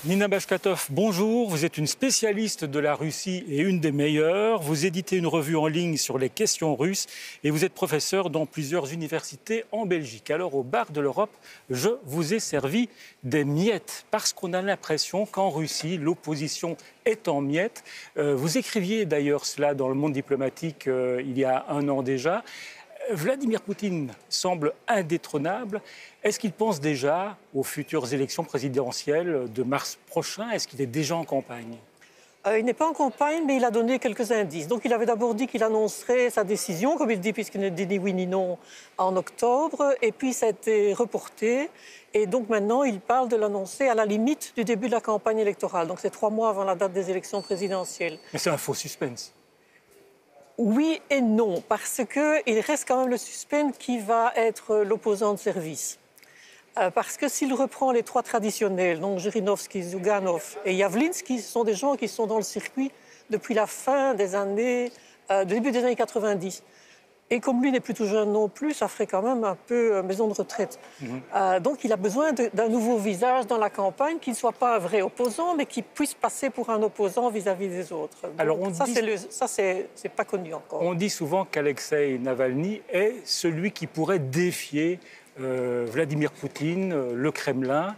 Nina Bashkatov, bonjour. Vous êtes une spécialiste de la Russie et une des meilleures. Vous éditez une revue en ligne sur les questions russes et vous êtes professeur dans plusieurs universités en Belgique. Alors, au bar de l'Europe, je vous ai servi des miettes parce qu'on a l'impression qu'en Russie, l'opposition est en miettes. Vous écriviez d'ailleurs cela dans Le Monde diplomatique il y a un an déjà. Vladimir Poutine semble indétrônable. Est-ce qu'il pense déjà aux futures élections présidentielles de mars prochain? Est-ce qu'il est déjà en campagne? Il n'est pas en campagne, mais il a donné quelques indices. Donc, il avait d'abord dit qu'il annoncerait sa décision, comme il dit, puisqu'il ne dit ni oui ni non, en octobre. Et puis, ça a été reporté. Et donc, maintenant, il parle de l'annoncer à la limite du début de la campagne électorale. Donc, c'est 3 mois avant la date des élections présidentielles. Mais c'est un faux suspense. Oui et non, parce qu'il reste quand même le suspense qui va être l'opposant de service. Parce que s'il reprend les 3 traditionnels, donc Zhirinovsky, Zyuganov et Yavlinsky, ce sont des gens qui sont dans le circuit depuis la fin des années, début des années 90. Et comme lui n'est plus tout jeune non plus, ça ferait quand même un peu maison de retraite. Donc il a besoin d'un nouveau visage dans la campagne, qui ne soit pas un vrai opposant, mais qui puisse passer pour un opposant vis-à-vis des autres. Donc, alors ça, c'est pas connu encore. On dit souvent qu'Alexeï Navalny est celui qui pourrait défier Vladimir Poutine, le Kremlin.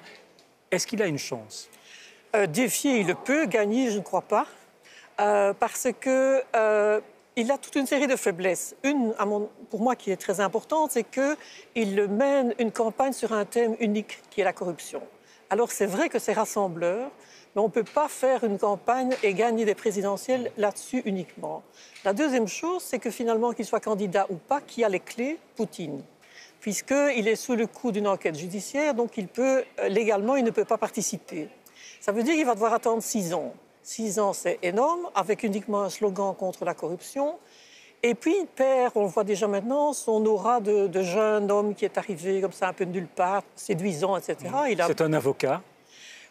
Est-ce qu'il a une chance? Défier, il le peut. Gagner, je ne crois pas. Parce que... il a toute une série de faiblesses. Une, pour moi, qui est très importante, c'est qu'il mène une campagne sur un thème unique, qui est la corruption. Alors, c'est vrai que c'est rassembleur, mais on ne peut pas faire une campagne et gagner des présidentielles là-dessus uniquement. La deuxième chose, c'est que finalement, qu'il soit candidat ou pas, qui a les clés? Poutine. Puisqu'il est sous le coup d'une enquête judiciaire, donc légalement, il ne peut pas participer. Ça veut dire qu'il va devoir attendre 6 ans. 6 ans, c'est énorme, avec uniquement un slogan contre la corruption. Et puis, il perd, on le voit déjà maintenant, son aura de jeune homme qui est arrivé comme ça, un peu de nulle part, séduisant, etc. C'est un avocat.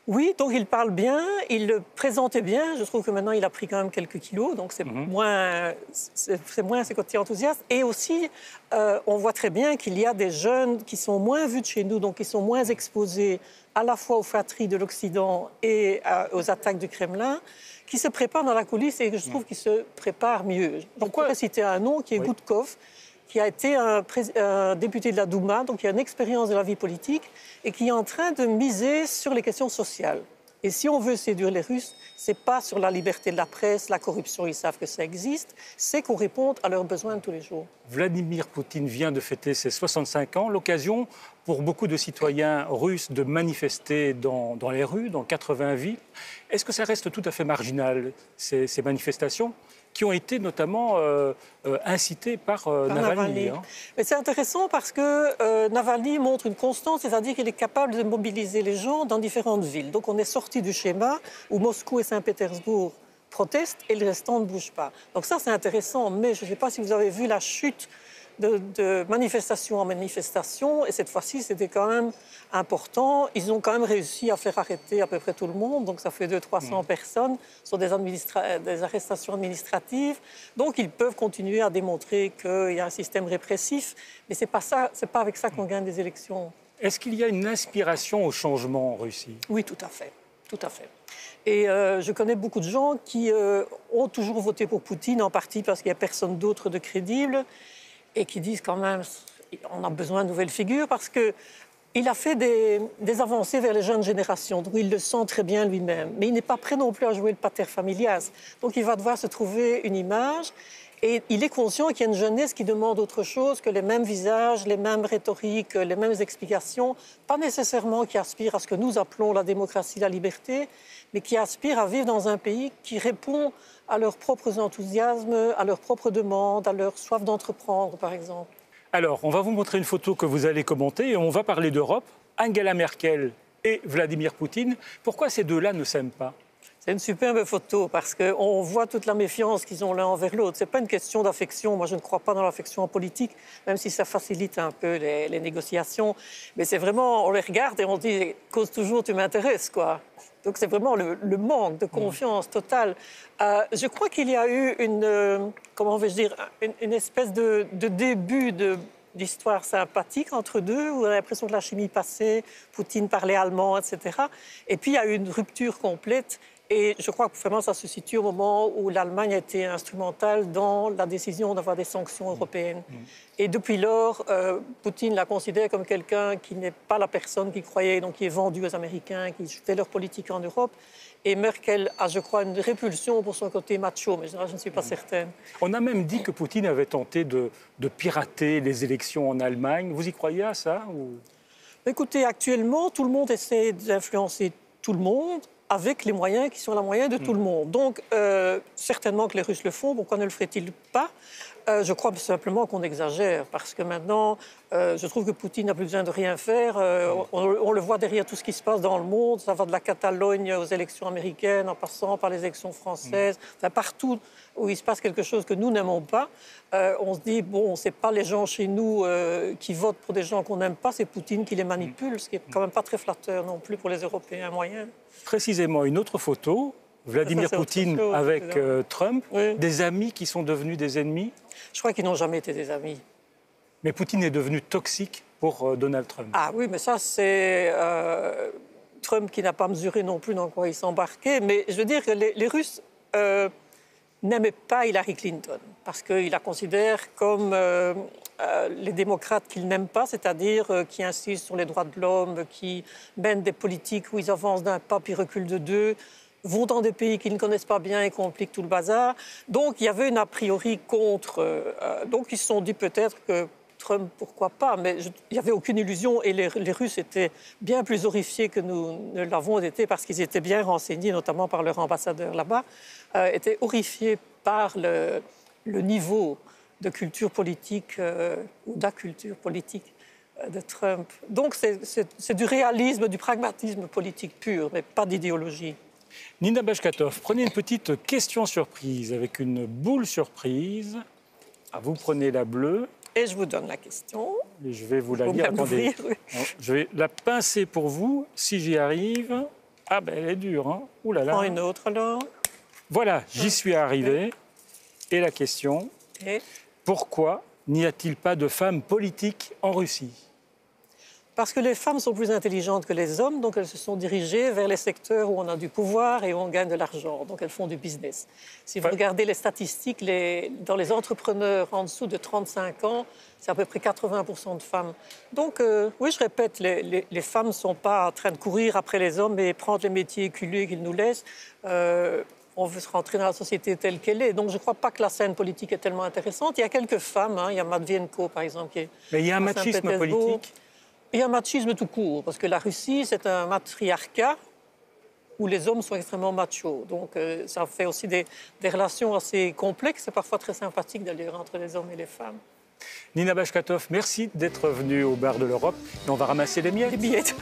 Oui, donc il parle bien, il le présentait bien. Je trouve que maintenant, il a pris quand même quelques kilos, donc c'est moins ses côtés enthousiastes. Et aussi, on voit très bien qu'il y a des jeunes qui sont moins vus de chez nous, donc qui sont moins exposés à la fois aux flatteries de l'Occident et aux attaques du Kremlin, qui se préparent dans la coulisse et que je trouve qu'ils se préparent mieux. Donc, on pourrait citer un nom qui est Gudkov, qui a été un député de la Douma, donc qui a une expérience de la vie politique et qui est en train de miser sur les questions sociales. Et si on veut séduire les Russes, ce n'est pas sur la liberté de la presse, la corruption, ils savent que ça existe, c'est qu'on réponde à leurs besoins de tous les jours. Vladimir Poutine vient de fêter ses 65 ans, l'occasion pour beaucoup de citoyens russes de manifester dans les rues, dans 80 villes. Est-ce que ça reste tout à fait marginal, ces manifestations qui ont été notamment incitées par Navalny. Mais c'est intéressant parce que Navalny montre une constance, c'est-à-dire qu'il est capable de mobiliser les gens dans différentes villes. Donc on est sorti du schéma où Moscou et Saint-Pétersbourg protestent et le restant ne bouge pas. Donc ça, c'est intéressant, mais je ne sais pas si vous avez vu la chute de manifestation en manifestation, et cette fois-ci, c'était quand même important. Ils ont quand même réussi à faire arrêter à peu près tout le monde, donc ça fait 200-300 personnes sur des arrestations administratives. Donc ils peuvent continuer à démontrer qu'il y a un système répressif, mais c'est pas avec ça qu'on gagne des élections. Est-ce qu'il y a une inspiration au changement en Russie? Oui, tout à fait. Tout à fait. Et je connais beaucoup de gens qui ont toujours voté pour Poutine, en partie parce qu'il n'y a personne d'autre de crédible, et qui disent quand même on a besoin de nouvelles figures parce qu'il a fait des avancées vers les jeunes générations, donc il le sent très bien lui-même. Mais il n'est pas prêt non plus à jouer le pater familias. Donc il va devoir se trouver une image. Et il est conscient qu'il y a une jeunesse qui demande autre chose que les mêmes visages, les mêmes rhétoriques, les mêmes explications, pas nécessairement qui aspire à ce que nous appelons la démocratie, la liberté, mais qui aspire à vivre dans un pays qui répond à leurs propres enthousiasmes, à leurs propres demandes, à leur soif d'entreprendre, par exemple. Alors, on va vous montrer une photo que vous allez commenter et on va parler d'Europe. Angela Merkel et Vladimir Poutine. Pourquoi ces deux-là ne s'aiment pas? C'est une superbe photo parce qu'on voit toute la méfiance qu'ils ont l'un envers l'autre. Ce n'est pas une question d'affection. Moi, je ne crois pas dans l'affection en politique, même si ça facilite un peu les négociations. Mais c'est vraiment, on les regarde et on dit « cause toujours, tu m'intéresses », quoi. Donc c'est vraiment le manque de confiance totale. Je crois qu'il y a eu une espèce de début de d'histoire sympathique entre deux, où on a l'impression que la chimie passait, Poutine parlait allemand, etc. Et puis il y a eu une rupture complète. Et je crois que vraiment ça se situe au moment où l'Allemagne a été instrumentale dans la décision d'avoir des sanctions européennes. Et depuis lors, Poutine la considère comme quelqu'un qui n'est pas la personne qu'il croyait, donc qui est vendu aux Américains, qui fait leur politique en Europe. Et Merkel a, je crois, une répulsion pour son côté macho, mais je ne suis pas certaine. On a même dit que Poutine avait tenté de pirater les élections en Allemagne. Vous y croyez à ça ou... Écoutez, actuellement, tout le monde essaie d'influencer tout le monde avec les moyens qui sont les moyens de tout le monde. Donc, certainement que les Russes le font, pourquoi ne le feraient-ils pas? Je crois simplement qu'on exagère, parce que maintenant, je trouve que Poutine n'a plus besoin de rien faire. On le voit derrière tout ce qui se passe dans le monde. Ça va de la Catalogne aux élections américaines, en passant par les élections françaises. Enfin, partout où il se passe quelque chose que nous n'aimons pas, on se dit, bon, ce n'est pas les gens chez nous qui votent pour des gens qu'on n'aime pas, c'est Poutine qui les manipule, ce qui n'est quand même pas très flatteur non plus pour les Européens moyens. Précisément, une autre photo, Vladimir Poutine avec Trump, oui. Des amis qui sont devenus des ennemis. Je crois qu'ils n'ont jamais été des amis. Mais Poutine est devenu toxique pour Donald Trump. Ah oui, mais ça, c'est Trump qui n'a pas mesuré non plus dans quoi il s'embarquait. Mais je veux dire que les Russes n'aimaient pas Hillary Clinton, parce qu'ils la considèrent comme les démocrates qu'ils n'aiment pas, c'est-à-dire qui insistent sur les droits de l'homme, qui mènent des politiques où ils avancent d'un pas puis reculent de deux, vont dans des pays qu'ils ne connaissent pas bien et compliquent tout le bazar. Donc il y avait une a priori contre. Donc ils se sont dit peut-être que Trump, pourquoi pas, mais il n'y avait aucune illusion et les Russes étaient bien plus horrifiés que nous ne l'avons été parce qu'ils étaient bien renseignés, notamment par leur ambassadeur là-bas, étaient horrifiés par le niveau de culture politique ou d'aculture politique de Trump. Donc c'est du réalisme, du pragmatisme politique pur, mais pas d'idéologie. Nina Bashkatov, prenez une petite question surprise avec une boule surprise. Ah, vous prenez la bleue. Et je vous donne la question. Et je vais vous la lire. Attendez. Oui. Je vais la pincer pour vous, si j'y arrive. Ah ben elle est dure, hein. Ouh là là. Prends une autre alors. Voilà, j'y suis arrivé. Et la question, pourquoi n'y a-t-il pas de femmes politiques en Russie ? Parce que les femmes sont plus intelligentes que les hommes, donc elles se sont dirigées vers les secteurs où on a du pouvoir et où on gagne de l'argent. Donc elles font du business. Si vous regardez les statistiques, dans les entrepreneurs en dessous de 35 ans, c'est à peu près 80% de femmes. Donc oui, je répète, les femmes ne sont pas en train de courir après les hommes et prendre les métiers éculés qu'ils nous laissent. On veut se rentrer dans la société telle qu'elle est. Donc je ne crois pas que la scène politique est tellement intéressante. Il y a quelques femmes, hein, il y a Matvienko par exemple. Qui est Mais il y a un machisme politique. Il y a un machisme tout court, parce que la Russie, c'est un matriarcat où les hommes sont extrêmement machos. Donc ça fait aussi des relations assez complexes et parfois très sympathiques d'ailleurs entre les hommes et les femmes. Nina Bashkatov, merci d'être venue au Bar de l'Europe. Et on va ramasser les miettes. Les billettes.